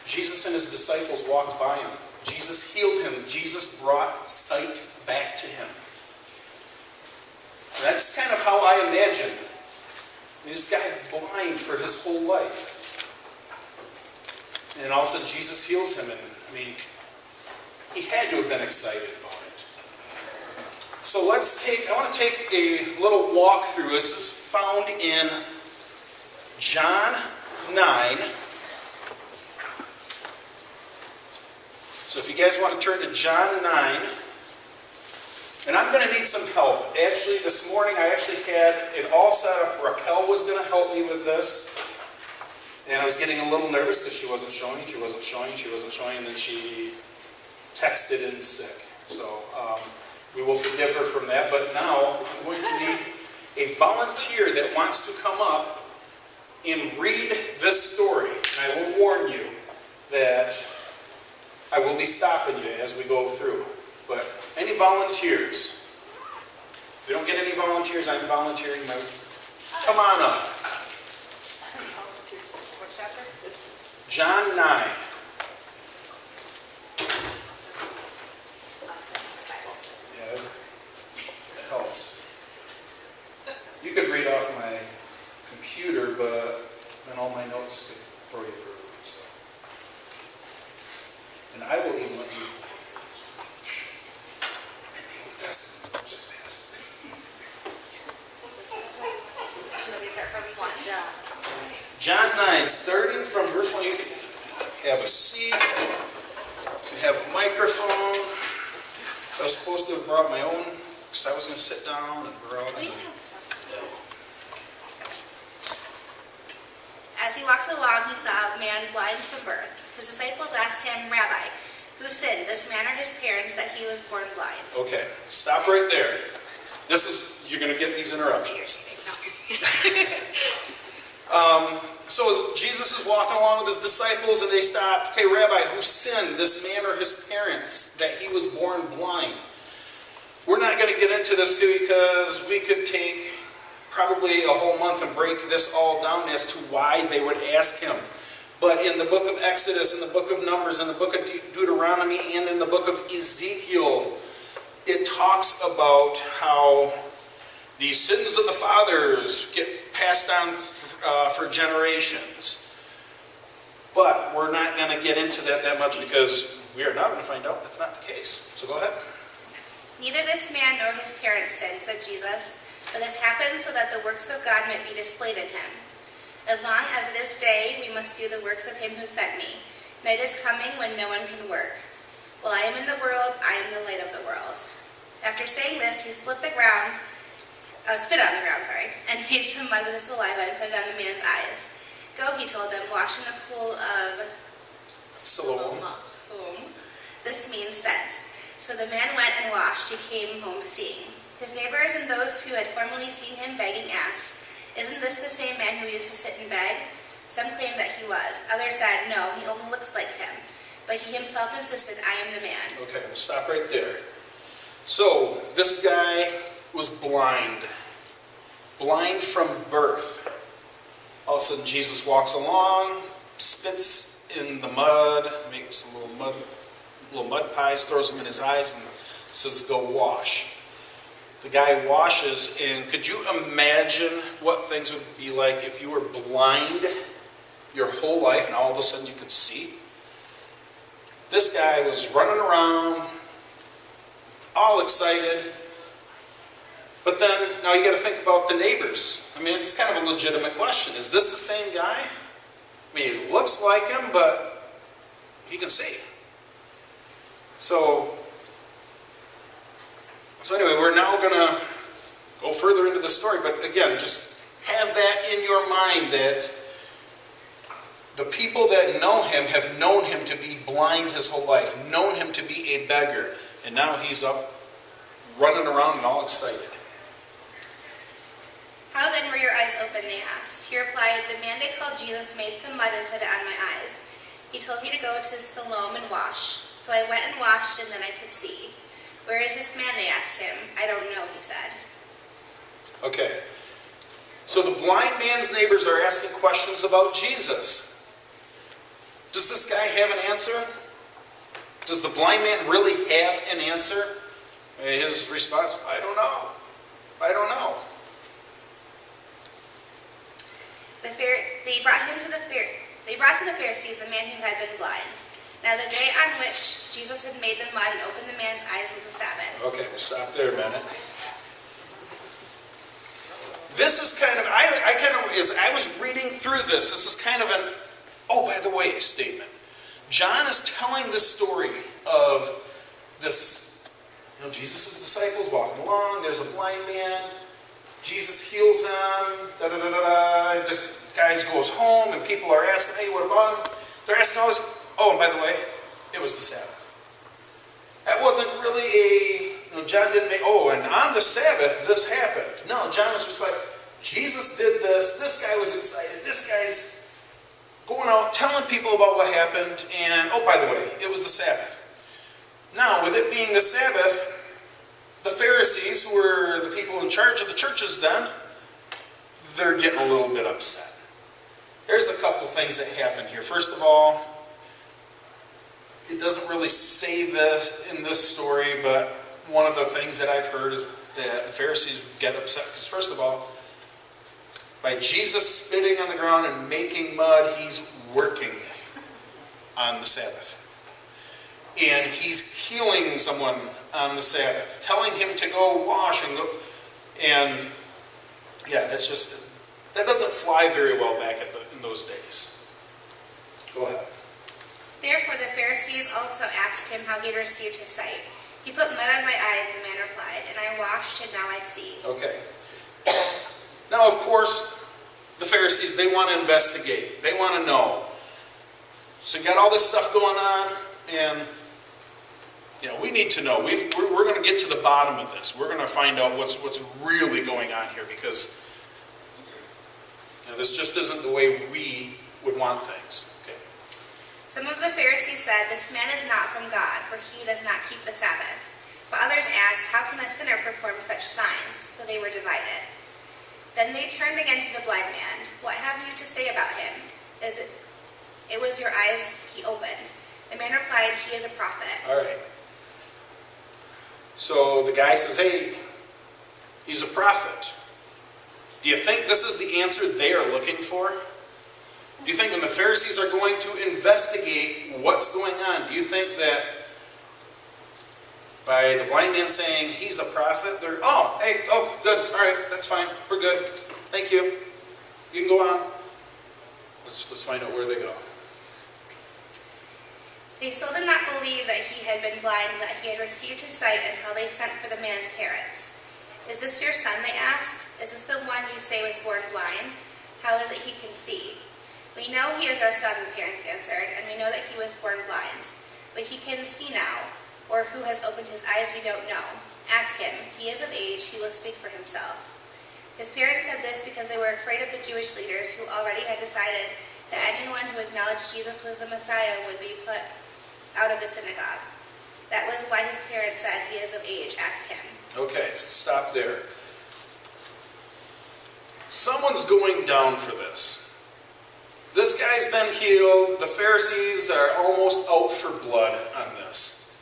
Jesus and his disciples walked by him. Jesus healed him. Jesus brought sight back to him. And that's kind of how I imagine this guy blind for his whole life. And all of a sudden Jesus heals him. And I mean, he had to have been excited about it. So I want to take a little walk through. This is found in John 9. So if you guys want to turn to John 9, and I'm going to need some help. Actually, this morning I actually had it all set up. Raquel was going to help me with this. And I was getting a little nervous because she wasn't showing, and then she texted in sick. So we will forgive her from that. But now I'm going to need a volunteer that wants to come up and read this story. And I will warn you that I will be stopping you as we go through. But any volunteers? If we don't get any volunteers, I'm volunteering my... Come on up. What chapter? John 9. Yeah, it helps. You could read off my computer, but then all my notes could throw you for a loop. So. And I will even let you... In the Old Testament, it was fast. John 9, starting from verse 1, you can have a seat, you have a microphone. I was supposed to have brought my own, because I was going to sit down and browse. As he walked along, he saw a man blind from birth. His disciples asked him, "Rabbi, who sinned, this man or his parents, that he was born blind?" Okay, stop right there. You're going to get these interruptions. So Jesus is walking along with his disciples and they stop. Okay, Rabbi, who sinned, this man or his parents, that he was born blind? We're not going to get into this because we could take probably a whole month and break this all down as to why they would ask him. But in the book of Exodus, in the book of Numbers, in the book of Deuteronomy, and in the book of Ezekiel, it talks about how the sins of the fathers get passed on for generations. But we're not going to get into that much because we are now going to find out that's not the case. So go ahead. "Neither this man nor his parents sinned," said Jesus, "but this happened so that the works of God might be displayed in him. As long as it is day, we must do the works of him who sent me. Night is coming when no one can work. While I am in the world, I am the light of the world." After saying this, he spit on the ground, and made some mud with his saliva and put it on the man's eyes. "Go," he told them, "wash in the pool of Siloam." This means sent. So the man went and washed. He came home seeing. His neighbors and those who had formerly seen him begging asked, "Isn't this the same man who used to sit and beg?" Some claimed that he was. Others said, "No, he only looks like him." But he himself insisted, "I am the man." Okay, we'll stop right there. So, this guy was blind. Blind from birth. All of a sudden, Jesus walks along, spits in the mud, makes a little mud pies, throws them in his eyes, and says, "Go wash." The guy washes, and could you imagine what things would be like if you were blind your whole life and all of a sudden you could see? This guy was running around, all excited. But then, now you got to think about the neighbors. I mean, it's kind of a legitimate question. Is this the same guy? I mean, he looks like him, but he can see. So anyway, we're now going to go further into the story. But again, just have that in your mind that the people that know him have known him to be blind his whole life, known him to be a beggar. And now he's up running around and all excited. "How then were your eyes open?" they asked. He replied, "The man they called Jesus made some mud and put it on my eyes. He told me to go to Siloam and wash. So I went and washed, and then I could see." "Where is this man?" they asked him. "I don't know," he said. Okay. So the blind man's neighbors are asking questions about Jesus. Does this guy have an answer? Does the blind man really have an answer? His response, I don't know. I don't know. They brought to the Pharisees the man who had been blind. Now the day on which Jesus had made the mud and opened the man's eyes was the Sabbath. Okay, we'll stop there a minute. This is kind of, as I was reading through this is kind of an, oh, by the way, statement. John is telling this story of this, Jesus' disciples walking along, there's a blind man, Jesus heals them, da-da-da-da-da, this guy goes home and people are asking, hey, what about him? They're asking all this, oh, and by the way, it was the Sabbath. That wasn't really John didn't make, and on the Sabbath this happened. No, John was just like, Jesus did this guy was excited, this guy's going out telling people about what happened, and oh, by the way, it was the Sabbath. Now, with it being the Sabbath, the Pharisees, who were the people in charge of the churches then, they're getting a little bit upset. There's a couple things that happen here. First of all, it doesn't really say this in this story, but one of the things that I've heard is that the Pharisees get upset because, first of all, by Jesus spitting on the ground and making mud, he's working on the Sabbath. And he's healing someone on the Sabbath, telling him to go wash and go. And yeah, it's just, that doesn't fly very well back in those days. Go ahead. Therefore the Pharisees also asked him how he had received his sight. He put mud on my eyes, the man replied, and I washed, and now I see. Okay. Now, of course, the Pharisees, they want to investigate. They want to know. So you got all this stuff going on, and we need to know. We're going to get to the bottom of this. We're going to find out what's really going on here, because this just isn't the way we would want things. Okay. Some of the Pharisees said, this man is not from God, for he does not keep the Sabbath. But others asked, how can a sinner perform such signs? So they were divided. Then they turned again to the blind man. What have you to say about him? It was your eyes he opened. The man replied, he is a prophet. All right. So the guy says, hey, he's a prophet. Do you think this is the answer they are looking for? Do you think when the Pharisees are going to investigate what's going on, do you think that by the blind man saying he's a prophet, they're, good, all right, that's fine, we're good, thank you, you can go on. Let's find out where they go. They still did not believe that he had been blind and that he had received his sight until they sent for the man's parents. Is this your son, they asked? Is this the one you say was born blind? How is it he can see? We know he is our son, the parents answered, and we know that he was born blind. But he can see now, or who has opened his eyes we don't know. Ask him. He is of age, he will speak for himself. His parents said this because they were afraid of the Jewish leaders who already had decided that anyone who acknowledged Jesus was the Messiah would be put out of the synagogue. That was why his parents said, he is of age, ask him. Okay, stop there. Someone's going down for this. This guy's been healed. The Pharisees are almost out for blood on this.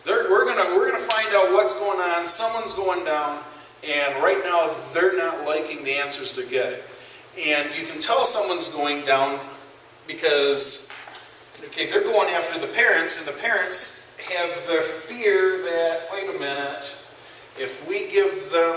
We're gonna find out what's going on. Someone's going down, and right now they're not liking the answers they're getting. And you can tell someone's going down because, they're going after the parents, and the parents have the fear that, wait a minute, if we give them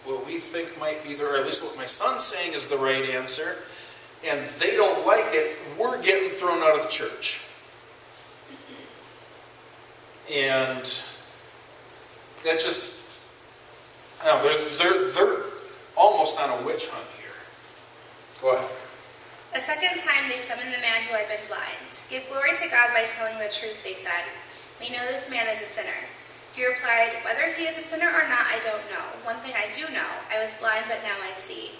what we think might be or at least what my son's saying is the right answer, and they don't like it, we're getting thrown out of the church. And that just, they're almost on a witch hunt here. Go ahead. A second time they summoned the man who had been blind. Give glory to God by telling the truth, they said. We know this man is a sinner. He replied, whether he is a sinner or not, I don't know. One thing I do know, I was blind, but now I see.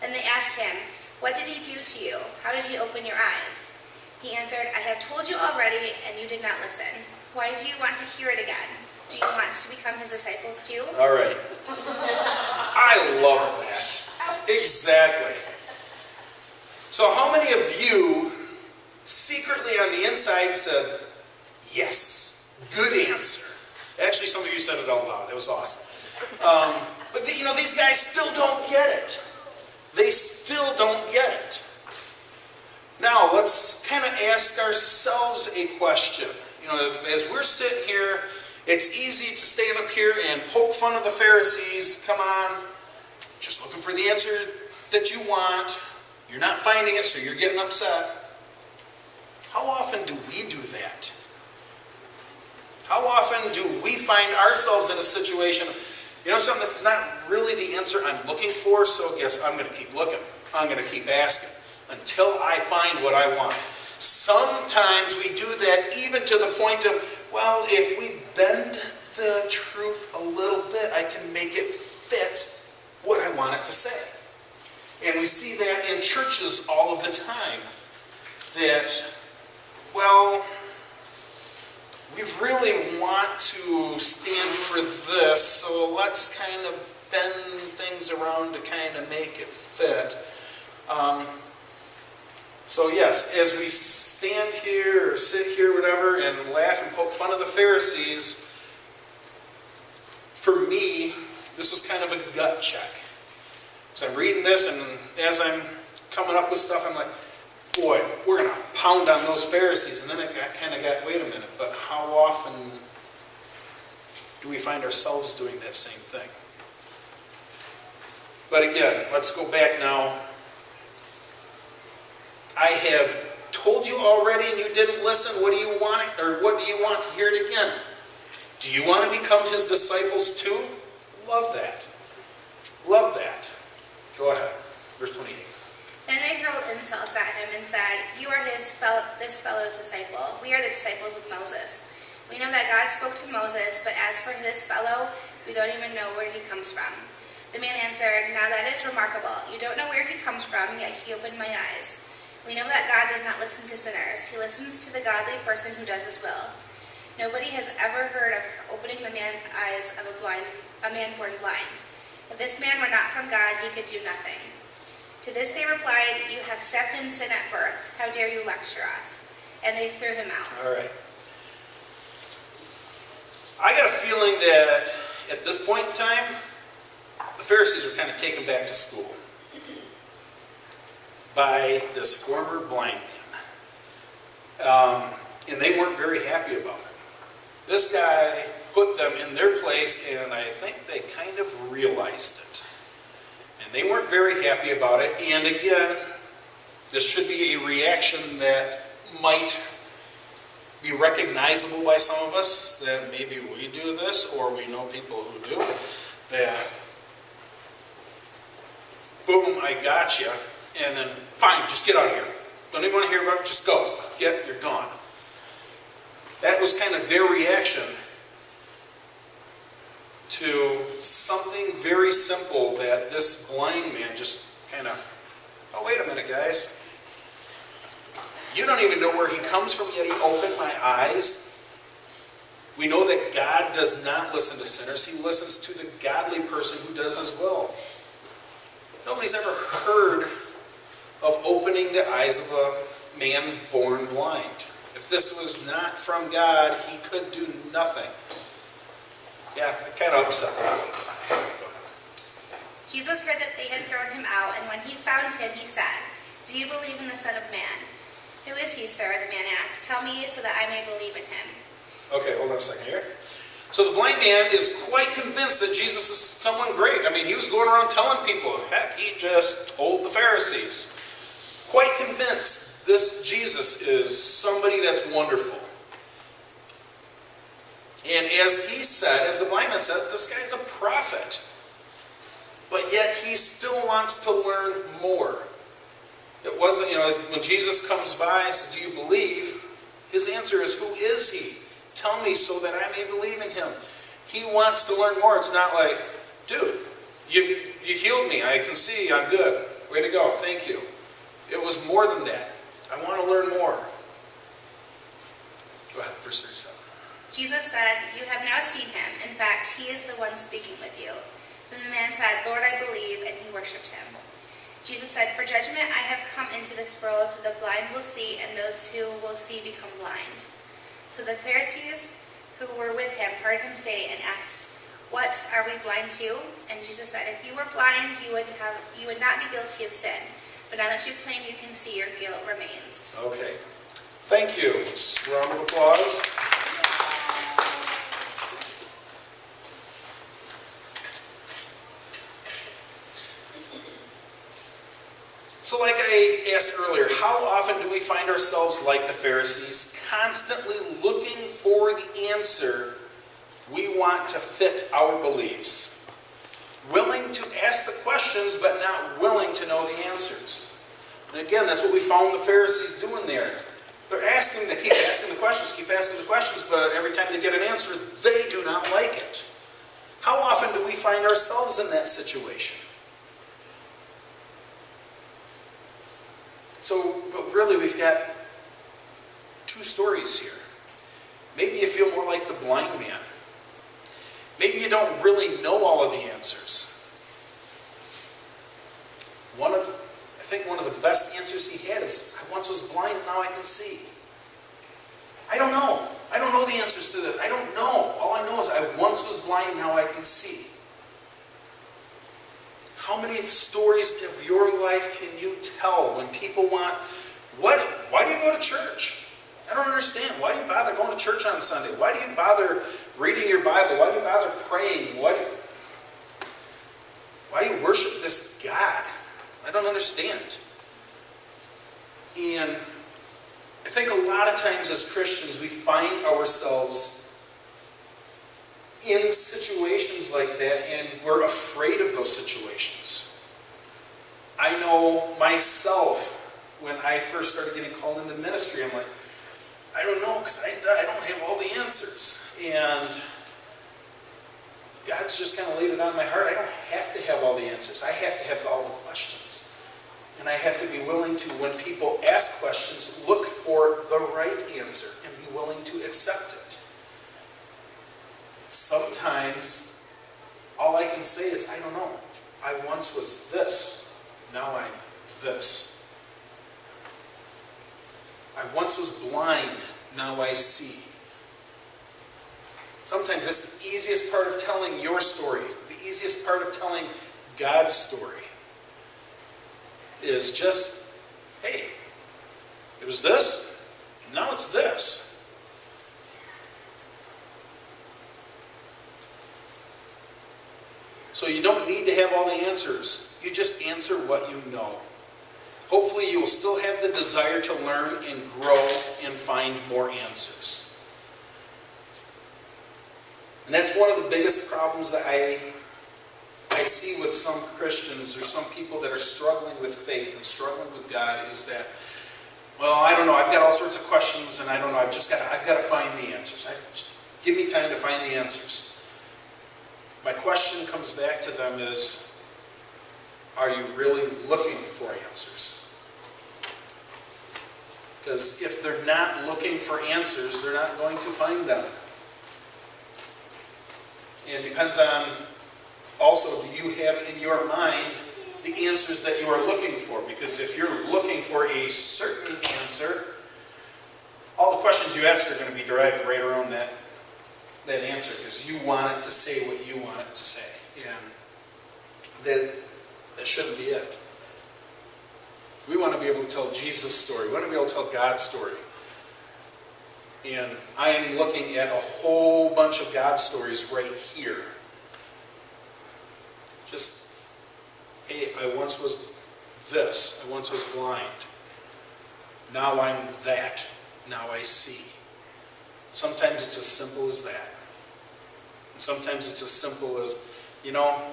Then they asked him, what did he do to you? How did he open your eyes? He answered, I have told you already, and you did not listen. Why do you want to hear it again? Do you want to become his disciples too? All right. I love that. Exactly. So how many of you secretly on the inside said, yes, good answer. Actually, some of you said it out loud. That was awesome. But these guys still don't get it. They still don't get it. Now, let's kind of ask ourselves a question. As we're sitting here, it's easy to stand up here and poke fun of the Pharisees. Come on, just looking for the answer that you want. You're not finding it, so you're getting upset. How often do we do that? How often do we find ourselves in a situation, something that's not really the answer I'm looking for, so yes, I'm going to keep looking. I'm going to keep asking until I find what I want. Sometimes we do that even to the point of, well, if we bend the truth a little bit, I can make it fit what I want it to say. And we see that in churches all of the time. That, well, we really want to stand for this, so let's kind of bend things around to kind of make it fit. So yes, as we stand here or sit here, whatever, and laugh and poke fun of the Pharisees, for me, this was kind of a gut check. So I'm reading this, and as I'm coming up with stuff, I'm like, boy, we're going to pound on those Pharisees. And then I kind of got, wait a minute, but how often do we find ourselves doing that same thing? But again, let's go back now. I have told you already and you didn't listen. What do you want, or what do you want to hear it again? Do you want to become his disciples too? Love that. Love that. Go ahead. Verse 28. Then they hurled insults at him and said, you are this fellow's disciple. We are the disciples of Moses. We know that God spoke to Moses, but as for this fellow, we don't even know where he comes from. The man answered, now that is remarkable. You don't know where he comes from, yet he opened my eyes. We know that God does not listen to sinners. He listens to the godly person who does his will. Nobody has ever heard of opening the man's eyes of a man born blind. If this man were not from God, he could do nothing. To this they replied, you have stepped in sin at birth. How dare you lecture us? And they threw him out. All right. I got a feeling that at this point in time, the Pharisees were kind of taken back to school by this former blind man. And they weren't very happy about it. This guy put them in their place, and I think they kind of realized it. And they weren't very happy about it. And again, this should be a reaction that might be recognizable by some of us, that maybe we do this, or we know people who do, that, boom, I got you. And then, fine, just get out of here. Don't even want to hear about it, just go. You're gone. That was kind of their reaction to something very simple that this blind man just kind of, oh, wait a minute, guys. You don't even know where he comes from, yet he opened my eyes. We know that God does not listen to sinners. He listens to the godly person who does his will. Nobody's ever heard of opening the eyes of a man born blind. If this was not from God, he could do nothing. Yeah, it kind of upset me. Jesus heard that they had thrown him out, and when he found him, he said, do you believe in the Son of Man? Who is he, sir? The man asked. Tell me so that I may believe in him. Okay, hold on a second here. So the blind man is quite convinced that Jesus is someone great. I mean, he was going around telling people, heck, he just told the Pharisees. Quite convinced this Jesus is somebody that's wonderful. And as he said, as the blind man said, this guy's a prophet. But yet he still wants to learn more. It wasn't, when Jesus comes by and says, do you believe? His answer is, who is he? Tell me so that I may believe in him. He wants to learn more. It's not like, dude, you healed me. I can see. I'm good. Way to go. Thank you. It was more than that. I want to learn more. Go ahead, verse 37. Jesus said, you have now seen him. In fact, he is the one speaking with you. Then the man said, Lord, I believe, and he worshipped him. Jesus said, "For judgment I have come into this world, so the blind will see, and those who will see become blind." So the Pharisees who were with him heard him say and asked, "What, are we blind too?" And Jesus said, "If you were blind, you would not be guilty of sin. But now that you claim you can see, your guilt remains." Okay. Thank you. Round of applause. So like I asked earlier, how often do we find ourselves like the Pharisees, constantly looking for the answer we want to fit our beliefs? Willing to ask the questions, but not willing to know the answers. And again, that's what we found the Pharisees doing there. They keep asking the questions, but every time they get an answer, they do not like it. How often do we find ourselves in that situation? But really, we've got two stories here. Maybe you feel more like the blind man. Maybe you don't really know all of the answers. I think one of the best answers he had is, "I once was blind, now I can see." I don't know. I don't know the answers to this. I don't know. All I know is I once was blind, now I can see. How many stories of your life can you tell when people want, why do you go to church? I don't understand. Why do you bother going to church on Sunday? Why do you bother reading your Bible? Why do you bother praying? Why do you worship this God? I don't understand. And I think a lot of times as Christians we find ourselves in situations like that, and we're afraid of those situations. I know myself, when I first started getting called into ministry, I'm like, I don't know, because I don't have all the answers. And God's just kind of laid it on my heart. I don't have to have all the answers. I have to have all the questions. And I have to be willing to, when people ask questions, look for the right answer and be willing to accept it. Sometimes, all I can say is, I don't know. I once was this. Now I'm this. I once was blind. Now I see. Sometimes that's the easiest part of telling your story. The easiest part of telling God's story is just, hey, it was this. Now it's this. So you don't need to have all the answers. You just answer what you know. Hopefully you will still have the desire to learn and grow and find more answers. And that's one of the biggest problems that I see with some Christians or some people that are struggling with faith and struggling with God is that, well, I don't know, I've got all sorts of questions and I don't know, I've got to find the answers. Give me time to find the answers. My question comes back to them is, are you really looking for answers? Because if they're not looking for answers, they're not going to find them. And it depends on, also, do you have in your mind the answers that you are looking for? Because if you're looking for a certain answer, all the questions you ask are going to be derived right around that answer, because you want it to say what you want it to say. And that shouldn't be it. We want to be able to tell Jesus' story. We want to be able to tell God's story. And I am looking at a whole bunch of God's stories right here. Just, hey, I once was this. I once was blind. Now I'm that. Now I see. Sometimes it's as simple as that. And sometimes it's as simple as,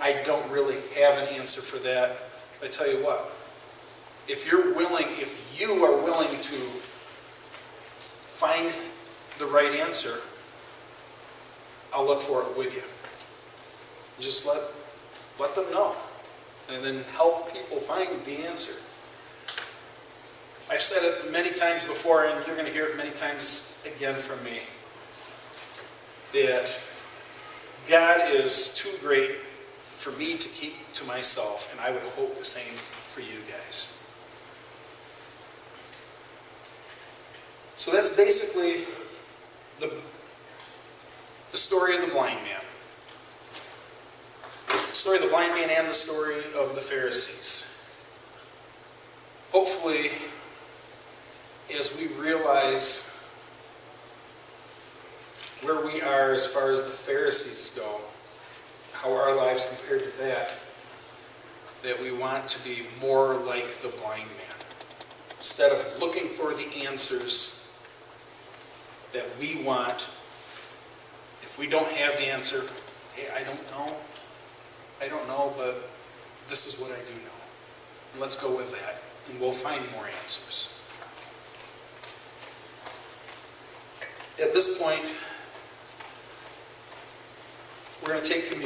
I don't really have an answer for that. I tell you what, if you are willing to find the right answer, I'll look for it with you. Just let them know. And then help people find the answer. I've said it many times before, and you're going to hear it many times again from me, that God is too great for me to keep to myself, and I would hope the same for you guys. So that's basically the story of the blind man. The story of the blind man and the story of the Pharisees. Hopefully, as we realize where we are as far as the Pharisees go, how our lives compare to that we want to be more like the blind man. Instead of looking for the answers that we want, if we don't have the answer, hey, I don't know, but this is what I do know. And let's go with that, and we'll find more answers. At this point, we're going to take communion.